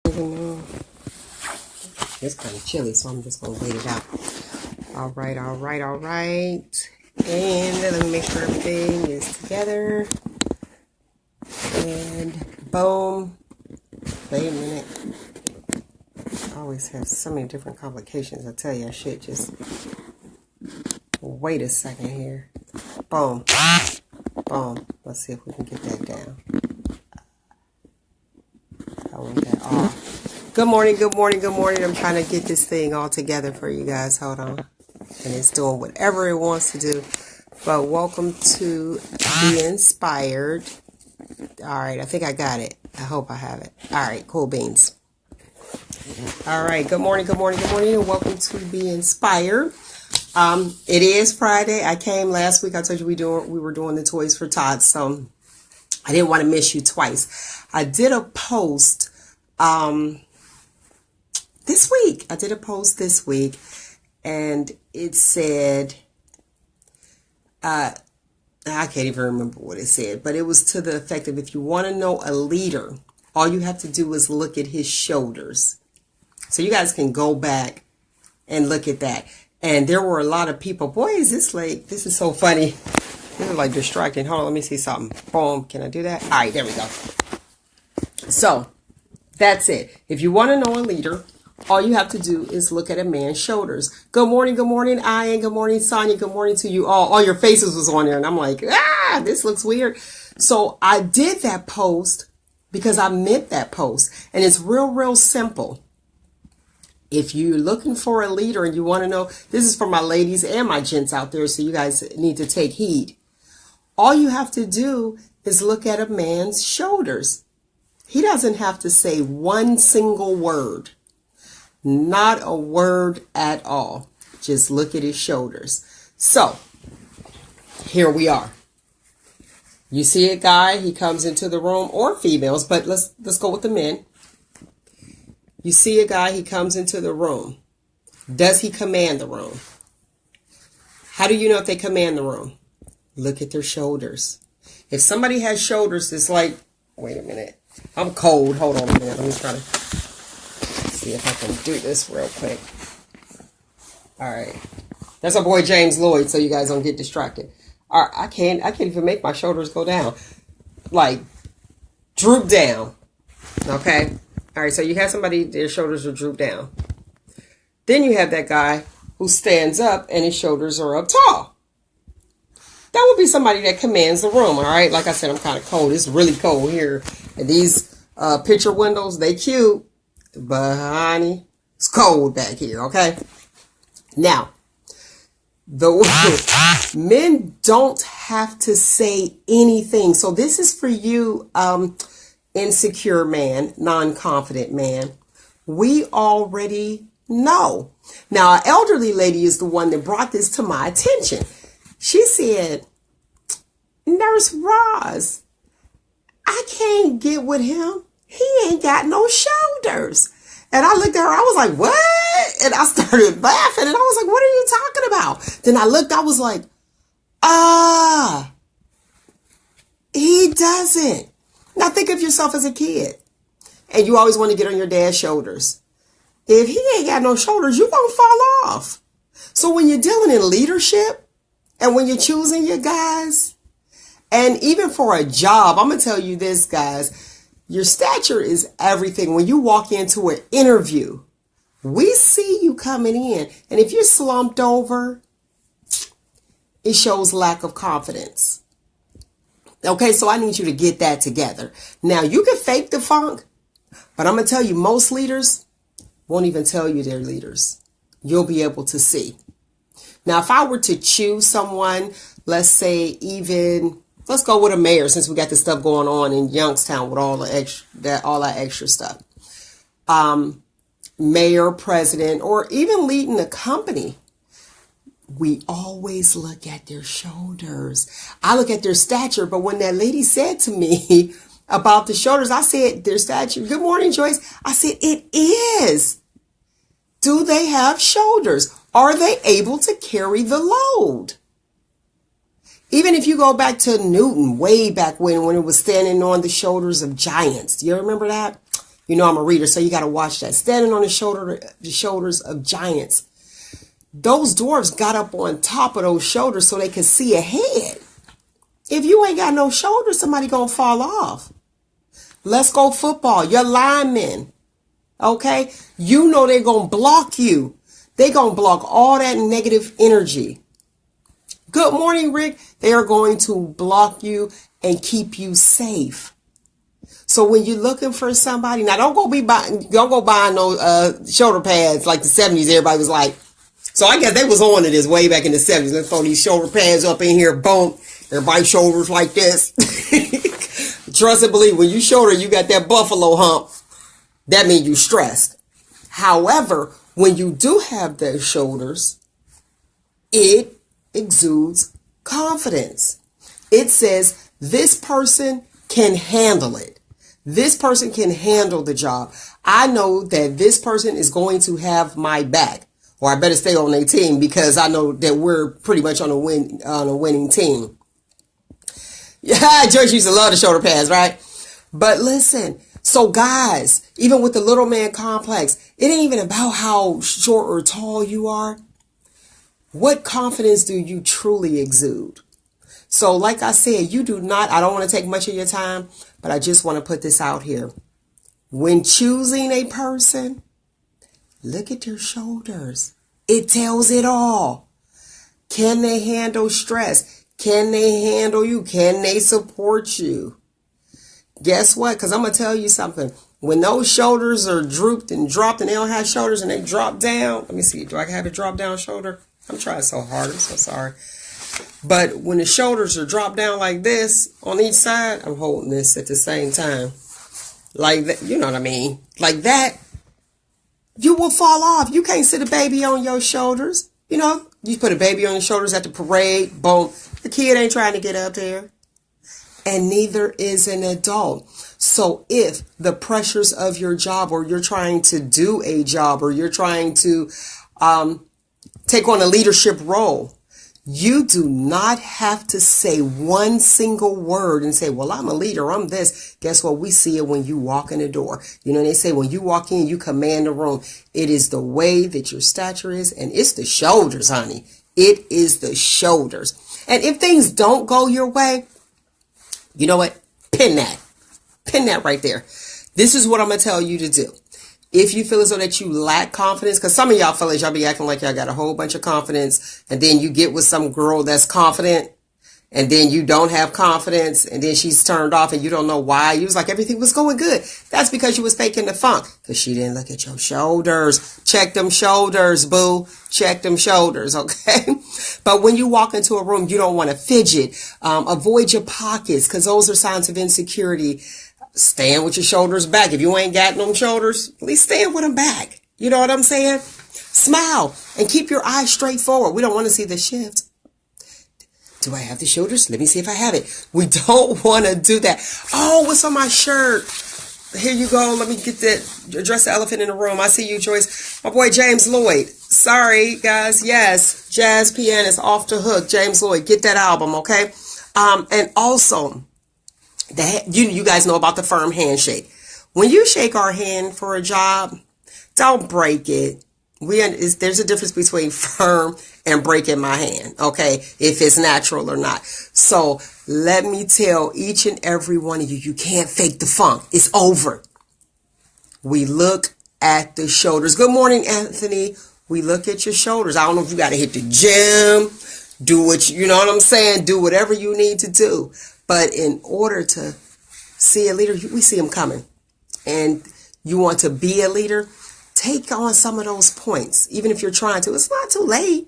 Even though it's kind of chilly, so I'm just gonna wait it out. All right. And let me make sure everything is together. And boom. Wait a minute. I always have so many different complications. I tell you, I should just wait a second here. Boom. Boom. Let's see if we can get that down. I want that off. Good morning. I'm trying to get this thing all together for you guys. Hold on. And it's doing whatever it wants to do. But welcome to Be Inspired. All right. I think I got it. I hope I have it. All right. Cool beans. All right. Good morning. And welcome to Be Inspired. It is Friday. I came last week. I told you we were doing the Toys for Tots. So I didn't want to miss you twice. I did a post this week. And it said, I can't even remember what it said, but it was to the effect of, if you want to know a leader, all you have to do is look at his shoulders. So you guys can go back and look at that. And there were a lot of people. Boy, is this like, this is so funny. This is like distracting. Hold on, let me see something. Boom. Can I do that? All right, there we go. So that's it. If you want to know a leader, all you have to do is look at a man's shoulders. Good morning, Ian. Good morning, Sonia. Good morning to you all. All your faces was on there. And I'm like, this looks weird. So I did that post because I meant that post. And it's real simple. If you're looking for a leader and you want to know, this is for my ladies and my gents out there, so you guys need to take heed. All you have to do is look at a man's shoulders. He doesn't have to say one single word. Not a word at all. Just look at his shoulders. So, here we are. You see a guy, he comes into the room, or females, but let's go with the men. You see a guy, he comes into the room. Does he command the room? How do you know if they command the room? Look at their shoulders. If somebody has shoulders, it's like, wait a minute. I'm cold. Hold on a minute. Let me try to see if I can do this real quick. All right. That's our boy James Lloyd, so you guys don't get distracted. All right, I can't even make my shoulders go down. Like, droop down. Okay? All right, so you have somebody, their shoulders are drooped down. Then you have that guy who stands up and his shoulders are up tall. That would be somebody that commands the room, all right? Like I said, I'm kind of cold. It's really cold here. And these picture windows, they cute. But, honey, it's cold back here, okay? Now, the men don't have to say anything. So this is for you, insecure man, non-confident man. We already know. Now, an elderly lady is the one that brought this to my attention. She said, Nurse Roz, I can't get with him. He ain't got no shoulders. And I looked at her, I was like, what? And I started laughing and I was like, what are you talking about? Then I looked, I was like, he doesn't. Now think of yourself as a kid and you always want to get on your dad's shoulders. If he ain't got no shoulders, you're going to fall off. So when you're dealing in leadership and when you're choosing your guys, and even for a job, I'm going to tell you this, guys, your stature is everything. When you walk into an interview, we see you coming in. And if you're slumped over, it shows lack of confidence. Okay, so I need you to get that together. Now, you can fake the funk, but I'm going to tell you, most leaders won't even tell you they're leaders. You'll be able to see. Now, if I were to choose someone, let's say even, let's go with a mayor since we got this stuff going on in Youngstown with all that extra stuff. Mayor, president, or even leading a company. We always look at their shoulders. I look at their stature, but when that lady said to me about the shoulders, I said their stature. Good morning, Joyce. I said it is. Do they have shoulders? Are they able to carry the load? Even if you go back to Newton, way back when it was standing on the shoulders of giants. Do you remember that? You know I'm a reader, so you got to watch that. Standing on the shoulders of giants. Those dwarfs got up on top of those shoulders so they could see ahead. If you ain't got no shoulders, somebody gonna fall off. Let's go football. Your linemen, okay? You know they're gonna block you. They're gonna block all that negative energy. Good morning, Rick. They are going to block you and keep you safe. So when you're looking for somebody, now don't go buying no shoulder pads like the 70s. Everybody was like, so I guess they was on to this way back in the 70s. Let's throw these shoulder pads up in here, boom. Everybody's shoulders like this. Trust and believe, when you shoulder, you got that buffalo hump. That means you stressed. However, when you do have those shoulders, it exudes confidence. It says this person can handle it. This person can handle the job. I know that this person is going to have my back, or I better stay on their team because I know that we're pretty much on a winning team. Yeah, George used to love the shoulder pads, right? But listen, so guys, even with the little man complex, it ain't even about how short or tall you are. What confidence do you truly exude? So like I said, I don't want to take much of your time, but I just want to put this out here. When choosing a person, look at their shoulders. It tells it all. Can they handle stress? Can they handle you? Can they support you? Guess what? Because I'm going to tell you something. When those shoulders are drooped and dropped and they don't have shoulders and they drop down. Let me see. Do I have a drop down shoulder? I'm trying so hard. I'm so sorry. But when the shoulders are dropped down like this on each side, I'm holding this at the same time. Like that, you know what I mean? Like that, you will fall off. You can't sit a baby on your shoulders. You know, you put a baby on your shoulders at the parade, boom. The kid ain't trying to get up there. And neither is an adult. So if the pressures of your job, or you're trying to do a job, or you're trying to take on a leadership role, you do not have to say one single word and say, well, I'm a leader, I'm this. Guess what? We see it when you walk in the door. You know, they say when you walk in, you command the room. It is the way that your stature is, and it's the shoulders, honey. It is the shoulders. And if things don't go your way, you know what? Pin that. Pin that right there. This is what I'm going to tell you to do. If you feel as though that you lack confidence, because some of y'all fellas, y'all be acting like y'all got a whole bunch of confidence, and then you get with some girl that's confident, and then you don't have confidence, and then she's turned off, and you don't know why. You was like, everything was going good. That's because you was faking the funk, because she didn't look at your shoulders. Check them shoulders, boo. Check them shoulders, okay? But when you walk into a room, you don't want to fidget. Avoid your pockets, because those are signs of insecurity. Stand with your shoulders back. If you ain't got them shoulders, at least stand with them back. You know what I'm saying? Smile and keep your eyes straight forward. We don't want to see the shift. Do I have the shoulders? Let me see if I have it. We don't want to do that. Oh, what's on my shirt? Here you go. Let me get that. Address the elephant in the room. I see you, Joyce. My boy, James Lloyd. Sorry, guys. Yes, jazz pianist off the hook. James Lloyd. Get that album, okay? And also, you guys know about the firm handshake. When you shake our hand for a job, don't break it. There's a difference between firm and breaking my hand, okay? If it's natural or not. So let me tell each and every one of you, you can't fake the funk. It's over. We look at the shoulders. Good morning, Anthony. We look at your shoulders. I don't know if you got to hit the gym, you know what I'm saying? Do whatever you need to do. But in order to see a leader, we see them coming. And you want to be a leader, take on some of those points. Even if you're trying to, it's not too late.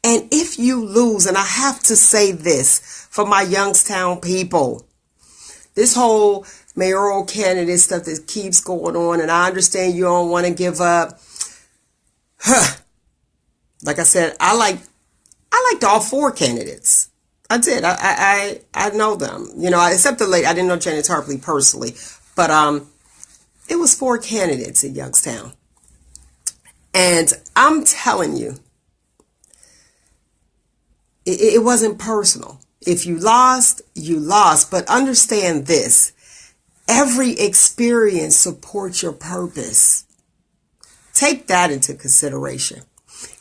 And if you lose, and I have to say this for my Youngstown people, this whole mayoral candidate stuff that keeps going on, and I understand you don't want to give up. Like I said, I liked all four candidates. I did. I know them. You know, except the lady. I didn't know Janet Tarpley personally. But it was four candidates in Youngstown. And I'm telling you, it wasn't personal. If you lost, you lost. But understand this. Every experience supports your purpose. Take that into consideration.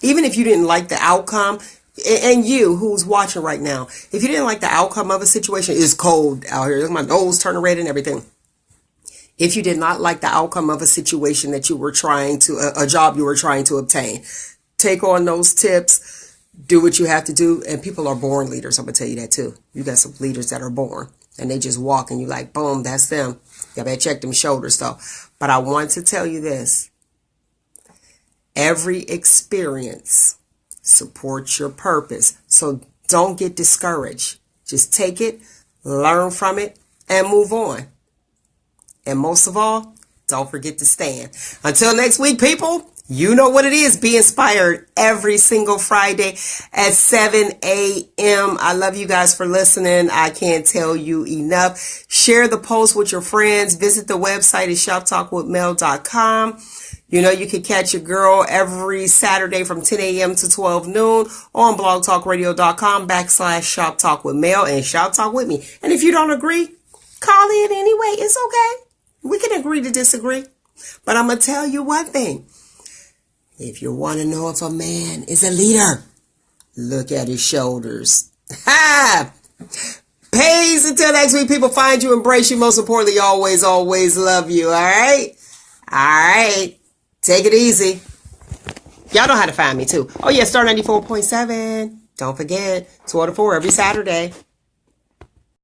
Even if you didn't like the outcome, and you who's watching right now, if you didn't like the outcome of a situation, it's cold out here. Look, my nose turning red and everything. If you did not like the outcome of a situation that you were trying to, a job you were trying to obtain, take on those tips, do what you have to do. And people are born leaders. I'm going to tell you that too. You got some leaders that are born and they just walk and you like, boom, that's them. You better check them shoulders though. But I want to tell you this. Every experience supports your purpose. So don't get discouraged. Just take it, learn from it, and move on. And most of all, don't forget to stand. Until next week, people, you know what it is. Be inspired every single Friday at 7 a.m. I love you guys for listening. I can't tell you enough. Share the post with your friends. Visit the website at shoptalkwithmel.com. You know, you can catch your girl every Saturday from 10 a.m. to 12 noon on blogtalkradio.com/Shop Talk with Mel and Shop Talk with me. And if you don't agree, call in anyway. It's okay. We can agree to disagree. But I'm going to tell you one thing. If you want to know if a man is a leader, look at his shoulders. Ha! Peace until next week. People, find you, embrace you. Most importantly, always, always love you. All right? All right. Take it easy. Y'all know how to find me too. Oh yeah, Star 94.7. Don't forget, 2 to 4 every Saturday.